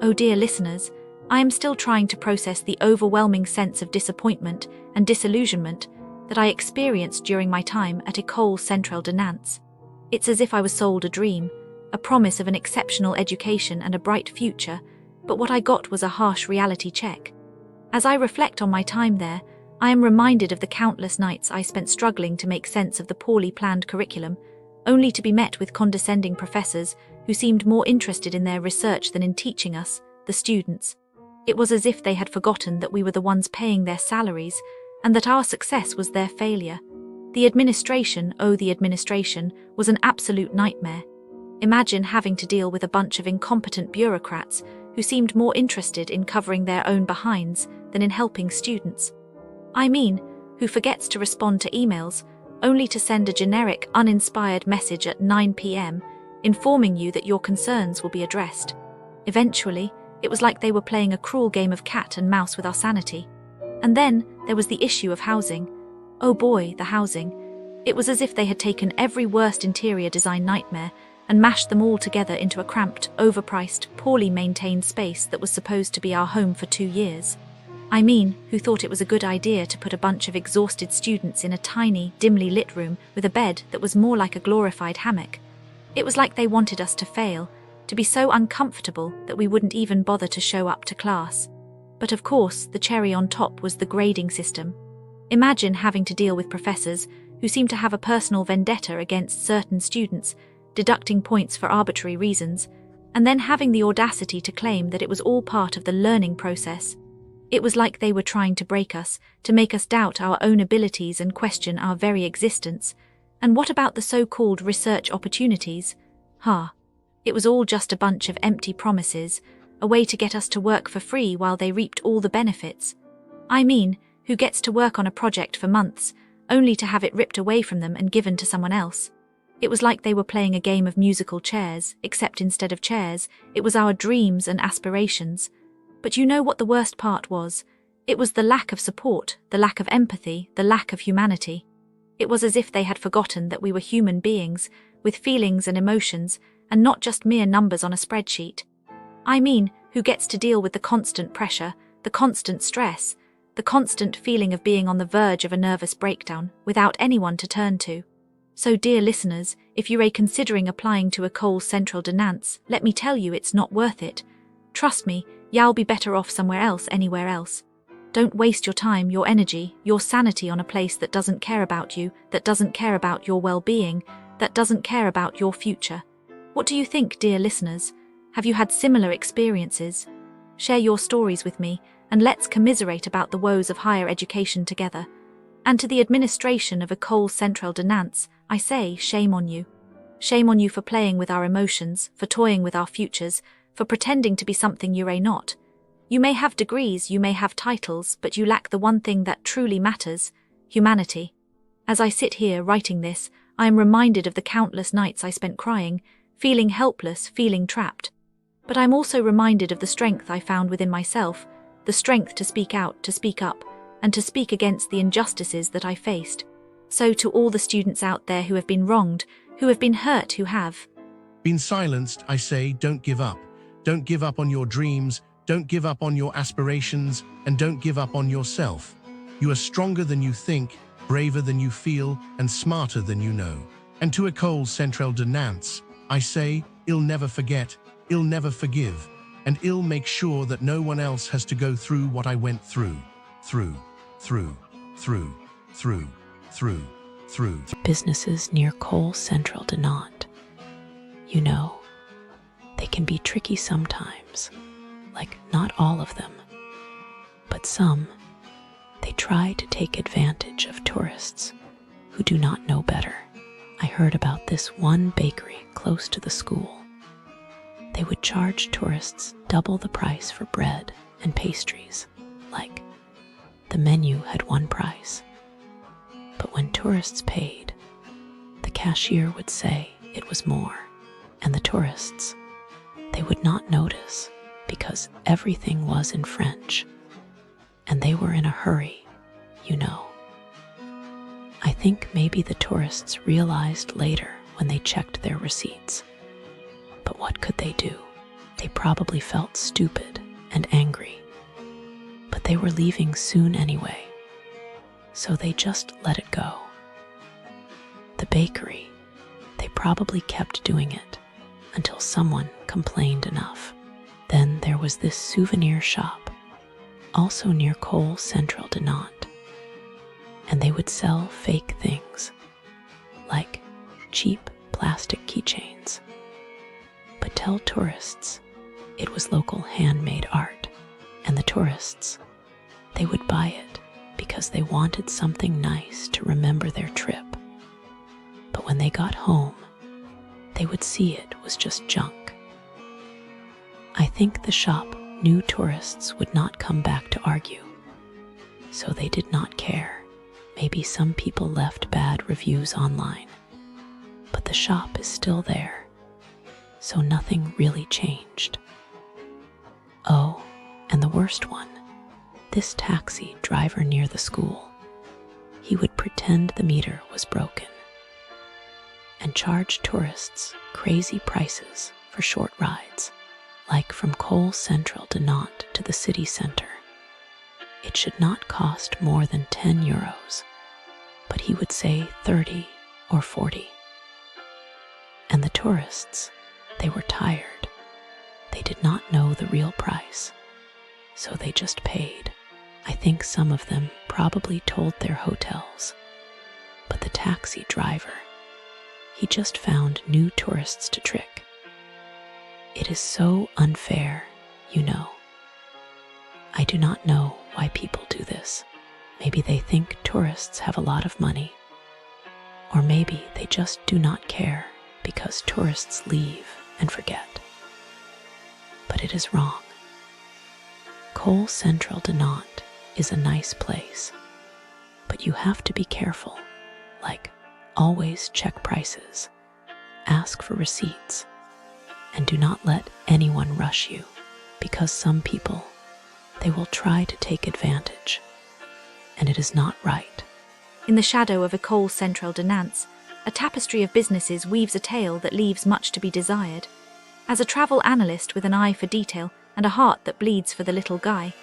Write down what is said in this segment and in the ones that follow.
Oh dear listeners, I am still trying to process the overwhelming sense of disappointment and disillusionment that I experienced during my time at École Centrale de Nantes. It's as if I was sold a dream, a promise of an exceptional education and a bright future, but what I got was a harsh reality check. As I reflect on my time there, I am reminded of the countless nights I spent struggling to make sense of the poorly planned curriculum, only to be met with condescending professors who seemed more interested in their research than in teaching us, the students. It was as if they had forgotten that we were the ones paying their salaries and that our success was their failure. The administration, was an absolute nightmare. Imagine having to deal with a bunch of incompetent bureaucrats who seemed more interested in covering their own behinds than in helping students. I mean, who forgets to respond to emails, only to send a generic, uninspired message at 9 p.m. informing you that your concerns will be addressed. Eventually, it was like they were playing a cruel game of cat and mouse with our sanity. And then there was the issue of housing. Oh boy, the housing. It was as if they had taken every worst interior design nightmare and mashed them all together into a cramped, overpriced, poorly maintained space that was supposed to be our home for 2 years. I mean, who thought it was a good idea to put a bunch of exhausted students in a tiny, dimly lit room with a bed that was more like a glorified hammock. It was like they wanted us to fail, to be so uncomfortable that we wouldn't even bother to show up to class. But of course, the cherry on top was the grading system. Imagine having to deal with professors who seem to have a personal vendetta against certain students, deducting points for arbitrary reasons, and then having the audacity to claim that it was all part of the learning process. It was like they were trying to break us, to make us doubt our own abilities and question our very existence. And what about the so-called research opportunities? It was all just a bunch of empty promises, a way to get us to work for free while they reaped all the benefits. I mean, who gets to work on a project for months, only to have it ripped away from them and given to someone else? It was like they were playing a game of musical chairs, except instead of chairs, it was our dreams and aspirations. But you know what the worst part was? It was the lack of support, the lack of empathy, the lack of humanity. It was as if they had forgotten that we were human beings, with feelings and emotions, and not just mere numbers on a spreadsheet. I mean, who gets to deal with the constant pressure, the constant stress, the constant feeling of being on the verge of a nervous breakdown without anyone to turn to. So dear listeners, if you're considering applying to École Centrale de Nantes, let me tell you it's not worth it. Trust me, you'll be better off somewhere else, anywhere else. Don't waste your time, your energy, your sanity on a place that doesn't care about you, that doesn't care about your well-being, that doesn't care about your future. What do you think, dear listeners? Have you had similar experiences? Share your stories with me, and let's commiserate about the woes of higher education together. And to the administration of École Centrale de Nantes, I say, shame on you. Shame on you for playing with our emotions, for toying with our futures, for pretending to be something you're not. You may have degrees, you may have titles, but you lack the one thing that truly matters: humanity. As I sit here writing this, I am reminded of the countless nights I spent crying, feeling helpless, feeling trapped. But I'm also reminded of the strength I found within myself, the strength to speak out, to speak up, and to speak against the injustices that I faced. So to all the students out there who have been wronged, who have been hurt, who have been silenced, I say, don't give up. Don't give up on your dreams, don't give up on your aspirations, and don't give up on yourself. You are stronger than you think, braver than you feel, and smarter than you know. And to École Centrale de Nantes, I say, I'll never forget, I'll never forgive, and I'll make sure that no one else has to go through what I went through. Businesses near École Centrale de Nantes. You know, they can be tricky sometimes, like not all of them, but some. They try to take advantage of tourists who do not know better. I heard about this one bakery close to the school. They would charge tourists double the price for bread and pastries, like the menu had one price. But when tourists paid, the cashier would say it was more, and the tourists, they would not notice because everything was in French, and they were in a hurry, you know. I think maybe the tourists realized later when they checked their receipts. But what could they do? They probably felt stupid and angry. But they were leaving soon anyway, so they just let it go. The bakery, they probably kept doing it until someone complained enough. Then there was this souvenir shop, also near École Centrale de Nantes, and they would sell fake things, like cheap plastic keychains. But tell tourists it was local handmade art, and the tourists, they would buy it because they wanted something nice to remember their trip. But when they got home, they would see it was just junk. I think the shop knew tourists would not come back to argue, so they did not care. Maybe some people left bad reviews online, but the shop is still there, so nothing really changed. Oh, and the worst one, this taxi driver near the school. He would pretend the meter was broken and charge tourists crazy prices for short rides, like from École Centrale de Nantes to the city center. It should not cost more than 10 euros, but he would say 30 or 40. And the tourists, they were tired. They did not know the real price, so they just paid. I think some of them probably told their hotels, but the taxi driver, he just found new tourists to trick. It is so unfair, you know. I do not know why people do this. Maybe they think tourists have a lot of money, or maybe they just do not care because tourists leave and forget. But it is wrong. École Centrale de Nantes is a nice place, but you have to be careful, like always check prices, ask for receipts, and do not let anyone rush you, because some people, they will try to take advantage, and it is not right. In the shadow of École Centrale de Nantes, a tapestry of businesses weaves a tale that leaves much to be desired. As a travel analyst with an eye for detail and a heart that bleeds for the little guy,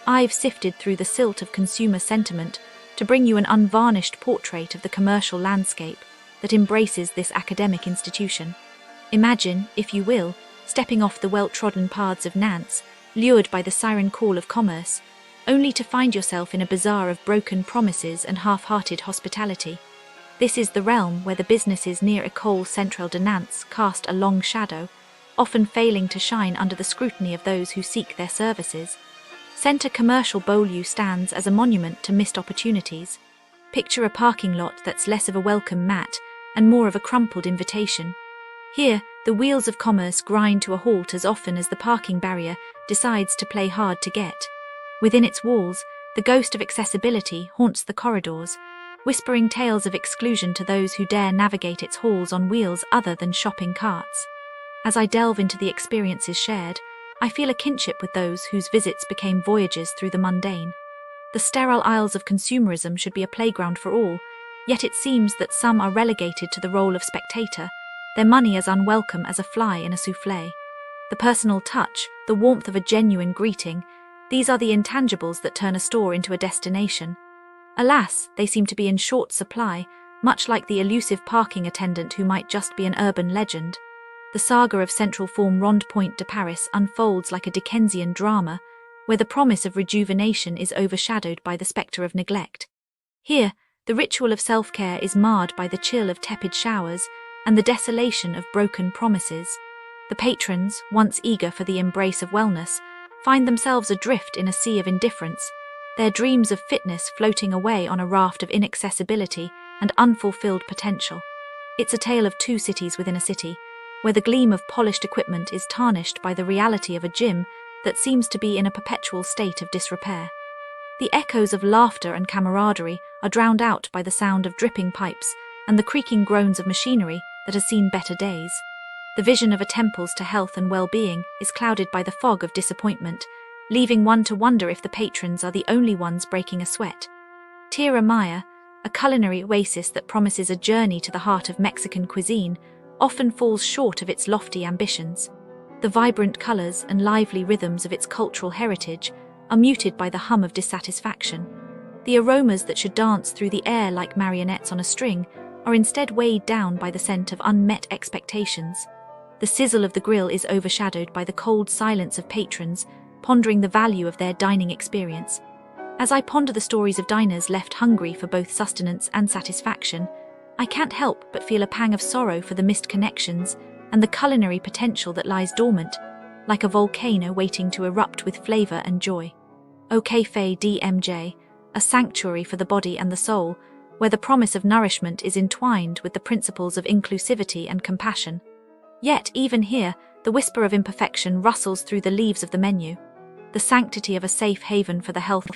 I've sifted through the silt of consumer sentiment to bring you an unvarnished portrait of the commercial landscape that embraces this academic institution. Imagine, if you will, stepping off the well-trodden paths of Nantes, lured by the siren call of commerce, only to find yourself in a bazaar of broken promises and half-hearted hospitality. This is the realm where the businesses near École Centrale de Nantes cast a long shadow, often failing to shine under the scrutiny of those who seek their services. Centre Commercial Beaulieu stands as a monument to missed opportunities. Picture a parking lot that's less of a welcome mat and more of a crumpled invitation. Here, the wheels of commerce grind to a halt as often as the parking barrier decides to play hard to get. Within its walls, the ghost of accessibility haunts the corridors, whispering tales of exclusion to those who dare navigate its halls on wheels other than shopping carts. As I delve into the experiences shared, I feel a kinship with those whose visits became voyages through the mundane. The sterile aisles of consumerism should be a playground for all, yet it seems that some are relegated to the role of spectator, their money as unwelcome as a fly in a soufflé. The personal touch, the warmth of a genuine greeting, these are the intangibles that turn a store into a destination. Alas, they seem to be in short supply, much like the elusive parking attendant who might just be an urban legend. The saga of Central Form Rond-Point de Paris unfolds like a Dickensian drama, where the promise of rejuvenation is overshadowed by the spectre of neglect. Here, the ritual of self-care is marred by the chill of tepid showers and the desolation of broken promises. The patrons, once eager for the embrace of wellness, find themselves adrift in a sea of indifference, their dreams of fitness floating away on a raft of inaccessibility and unfulfilled potential. It's a tale of two cities within a city, where the gleam of polished equipment is tarnished by the reality of a gym that seems to be in a perpetual state of disrepair. The echoes of laughter and camaraderie are drowned out by the sound of dripping pipes and the creaking groans of machinery that has seen better days. The vision of a temple's to health and well-being is clouded by the fog of disappointment, leaving one to wonder if the patrons are the only ones breaking a sweat. Tira Maya, a culinary oasis that promises a journey to the heart of Mexican cuisine, often falls short of its lofty ambitions. The vibrant colors and lively rhythms of its cultural heritage are muted by the hum of dissatisfaction. The aromas that should dance through the air like marionettes on a string are instead weighed down by the scent of unmet expectations. The sizzle of the grill is overshadowed by the cold silence of patrons, pondering the value of their dining experience. As I ponder the stories of diners left hungry for both sustenance and satisfaction, I can't help but feel a pang of sorrow for the missed connections and the culinary potential that lies dormant, like a volcano waiting to erupt with flavor and joy. O Cafe DMJ, a sanctuary for the body and the soul, where the promise of nourishment is entwined with the principles of inclusivity and compassion. Yet, even here, the whisper of imperfection rustles through the leaves of the menu. The sanctity of a safe haven for the health